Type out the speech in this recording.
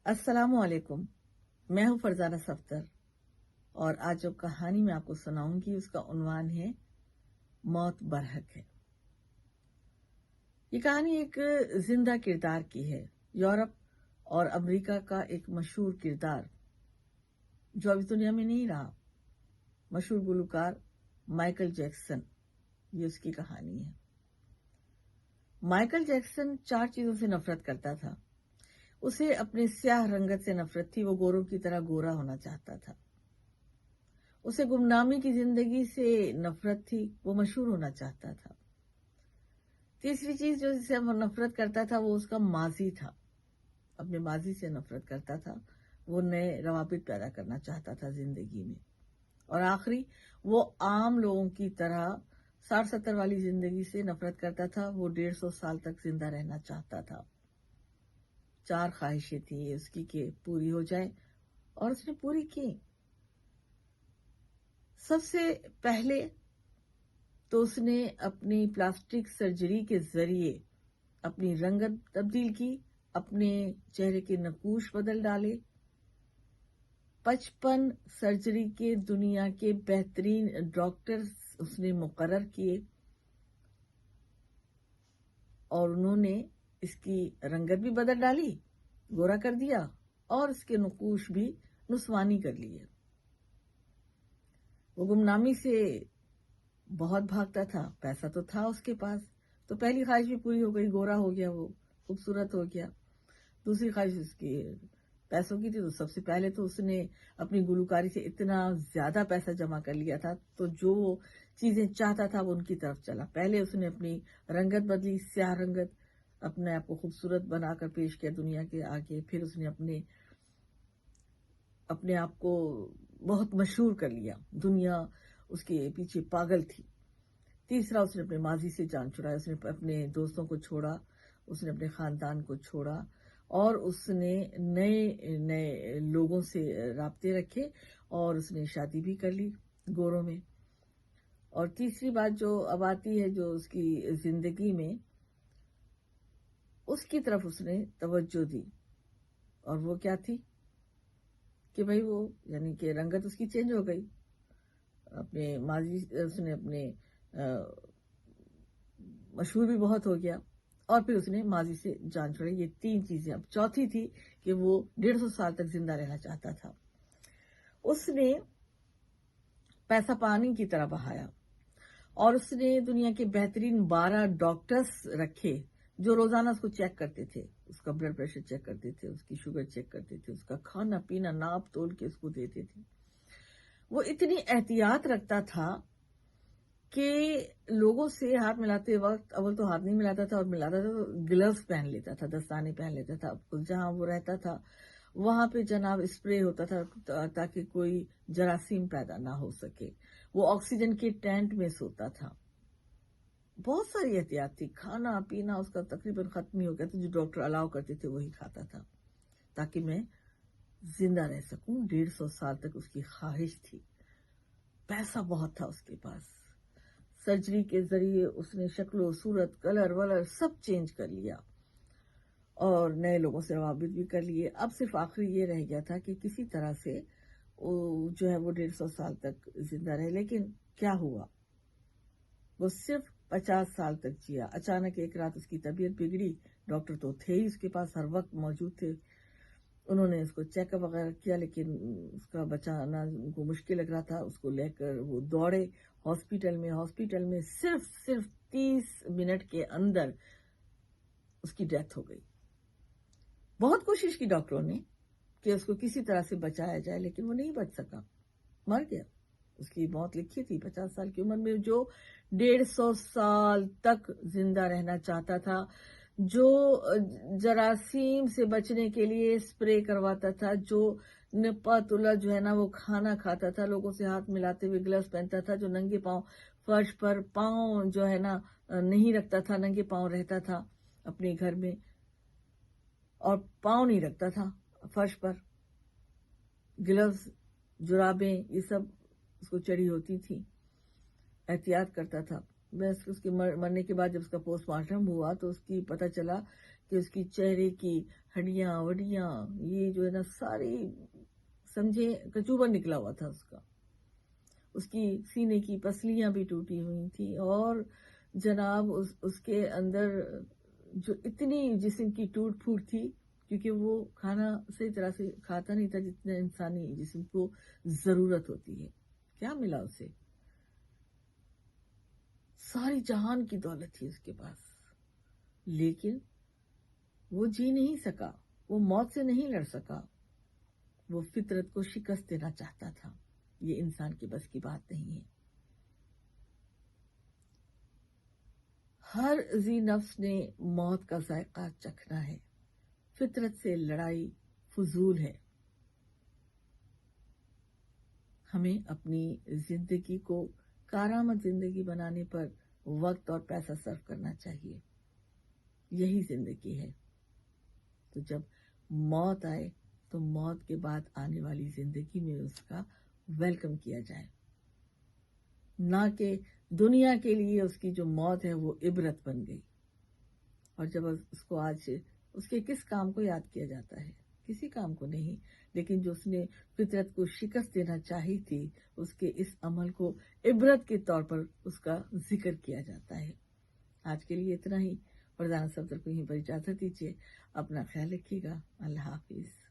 السلام علیکم. میں ہوں فرزانہ صفدر اور آج جو کہانی میں آپ کو سناؤں گی اس کا عنوان ہے موت برحق ہے. یہ کہانی ایک زندہ کردار کی ہے. یورپ اور امریکہ کا ایک مشہور کردار جو ابھی دنیا میں نہیں رہا، مشہور گلوکار مائیکل جیکسن. یہ اس کی کہانی ہے. مائیکل جیکسن 4 چیزوں سے نفرت کرتا تھا. اسے اپنے سیاہ رنگت سے نفرت تھی. وہ گوروں کی طرح گورا ہونا چاہتا تھا. اسے گمنامی کی زندگی سے نفرت تھی. وہ مشہور ہونا چاہتا تھا. تیسری چیز جو سے وہ نفرت کرتا تھا وہ اس کا ماضی تھا. اپنے ماضی سے نفرت کرتا تھا. وہ نئے روابط پیدا کرنا چاہتا تھا زندگی میں. اور آخری، وہ عام لوگوں کی طرح 60-70 والی زندگی سے نفرت کرتا تھا. وہ 150 سال تک زندہ رہنا چاہتا تھا. 4 خواہشیں تھیں اس کی کہ پوری ہو جائے اور اس نے پوری کی. سب سے پہلے تو اس نے اپنی پلاسٹک سرجری کے ذریعے اپنی رنگت تبدیل کی، اپنے چہرے کے نقوش بدل ڈالے. 55 سرجری کے دنیا کے بہترین ڈاکٹر اس نے مقرر کیے اور انہوں نے اس کی رنگت بھی بدل ڈالی، گورا کر دیا اور اس کے نقوش بھی نسوانی کر لیے. وہ گمنامی سے بہت بھاگتا تھا. پیسہ تو تھا اس کے پاس، تو پہلی خواہش بھی پوری ہو گئی. گورا ہو گیا، وہ خوبصورت ہو گیا. دوسری خواہش اس کی پیسوں کی تھی. تو سب سے پہلے تو اس نے اپنی گلوکاری سے اتنا زیادہ پیسہ جمع کر لیا تھا، تو جو چیزیں چاہتا تھا وہ ان کی طرف چلا. پہلے اس نے اپنی رنگت بدلی، سیاہ رنگت، اپنے آپ کو خوبصورت بنا کر پیش کیا دنیا کے آگے. پھر اس نے اپنے آپ کو بہت مشہور کر لیا. دنیا اس کے پیچھے پاگل تھی. تیسرا، اس نے اپنے ماضی سے جان چھڑایا. اس نے اپنے دوستوں کو چھوڑا، اس نے اپنے خاندان کو چھوڑا اور اس نے نئے لوگوں سے رابطے رکھے اور اس نے شادی بھی کر لی گوروں میں. اور تیسری بات جو اب آتی ہے جو اس کی زندگی میں، اس کی طرف اس نے توجہ دی. اور وہ کیا تھی کہ بھئی وہ یعنی کہ رنگت اس کی چینج ہو گئی. اپنے ماضی اس نے اپنے مشہور بھی بہت ہو گیا اور پھر اس نے ماضی سے جان چھوڑی. یہ 3 چیزیں. اب چوتھی تھی کہ وہ 150 سال تک زندہ رہنا چاہتا تھا. اس نے پیسہ پانی کی طرح بہایا اور اس نے دنیا کے بہترین 12 ڈاکٹرز رکھے جو روزانہ اس کو چیک کرتے تھے. اس کا بلڈ پریشر چیک کرتے تھے، اس کی شوگر چیک کرتے تھے، اس کا کھانا پینا ناپ تول کے اس کو دیتے تھے. وہ اتنی احتیاط رکھتا تھا کہ لوگوں سے ہاتھ ملاتے وقت اول تو ہاتھ نہیں ملاتا تھا، اور ملاتا تھا تو گلوز پہن لیتا تھا، دستانے پہن لیتا تھا. جہاں وہ رہتا تھا وہاں پہ جناب اسپرے ہوتا تھا تاکہ کوئی جراثیم پیدا نہ ہو سکے. وہ آکسیجن کے ٹینٹ میں سوتا تھا. بہت ساری احتیاط تھی. کھانا پینا اس کا تقریباً ختم ہی ہو گیا تھا. جو ڈاکٹر الاؤ کرتے تھے وہی کھاتا تھا تاکہ میں زندہ رہ سکوں. 150 سال تک اس کی خواہش تھی. پیسہ بہت تھا اس کے پاس. سرجری کے ذریعے اس نے شکل و صورت، کلر ولر سب چینج کر لیا اور نئے لوگوں سے روابط بھی کر لیے. اب صرف آخری یہ رہ گیا تھا کہ کسی طرح سے جو ہے وہ 150 سال تک زندہ رہے. لیکن کیا ہوا؟ وہ صرف 50 سال تک جیا. اچانک ایک رات اس کی طبیعت بگڑی. ڈاکٹر تو تھے ہی اس کے پاس، ہر وقت موجود تھے. انہوں نے اس کو چیک اپ وغیرہ کیا لیکن اس کا بچانا ان کو مشکل لگ رہا تھا. اس کو لے کر وہ دوڑے ہاسپٹل میں صرف 30 منٹ کے اندر اس کی ڈیتھ ہو گئی. بہت کوشش کی ڈاکٹروں نے کہ اس کو کسی طرح سے بچایا جائے لیکن وہ نہیں بچ سکا، مر گیا. اس کی موت لکھی تھی 50 سال کی عمر میں. جو 150 سال تک زندہ رہنا چاہتا تھا، جو جراثیم سے بچنے کے لیے اسپرے کرواتا تھا، جو نپاتولا جو ہے نا وہ کھانا کھاتا تھا، لوگوں سے ہاتھ ملاتے ہوئے گلوز پہنتا تھا، جو ننگے پاؤں فرش پر پاؤں جو ہے نا نہیں رکھتا تھا، ننگے پاؤں رہتا تھا اپنے گھر میں اور پاؤں نہیں رکھتا تھا فرش پر. گلوز، جرابیں یہ سب اس کو چڑھی ہوتی تھی. احتیاط کرتا تھا. بس اس کے مرنے کے بعد جب اس کا پوسٹ مارٹم ہوا تو اس کی پتہ چلا کہ اس کی چہرے کی ہڈیاں وڈیاں یہ جو ہے نا ساری سمجھے کچوبر نکلا ہوا تھا اس کی سینے کی پسلیاں بھی ٹوٹی ہوئی تھی، اور جناب اس کے اندر جو اتنی جسم کی ٹوٹ پھوٹ تھی، کیونکہ وہ کھانا صحیح طرح سے کھاتا نہیں تھا جتنا انسانی جسم کو ضرورت ہوتی ہے۔ کیا ملا اسے؟ ساری جہان کی دولت تھی اس کے پاس، لیکن وہ جی نہیں سکا، وہ موت سے نہیں لڑ سکا، وہ فطرت کو شکست دینا چاہتا تھا۔ یہ انسان کے بس کی بات نہیں ہے۔ ہر ذی نفس نے موت کا ذائقہ چکھنا ہے، فطرت سے لڑائی فضول ہے۔ ہمیں اپنی زندگی کو کارآمد زندگی بنانے پر وقت اور پیسہ صرف کرنا چاہیے، یہی زندگی ہے۔ تو جب موت آئے تو موت کے بعد آنے والی زندگی میں اس کا ویلکم کیا جائے، نہ کہ دنیا کے لیے اس کی جو موت ہے وہ عبرت بن گئی۔ اور جب اس کو آج اس کے کس کام کو یاد کیا جاتا ہے؟ کسی کام کو نہیں، لیکن جو اس نے فطرت کو شکست دینا چاہی تھی، اس کے اس عمل کو عبرت کے طور پر اس کا ذکر کیا جاتا ہے۔ آج کے لیے اتنا ہی۔ فرزانہ صفدر کو یہیں پر اجازت دیجیے۔ اپنا خیال رکھیے گا۔ اللہ حافظ۔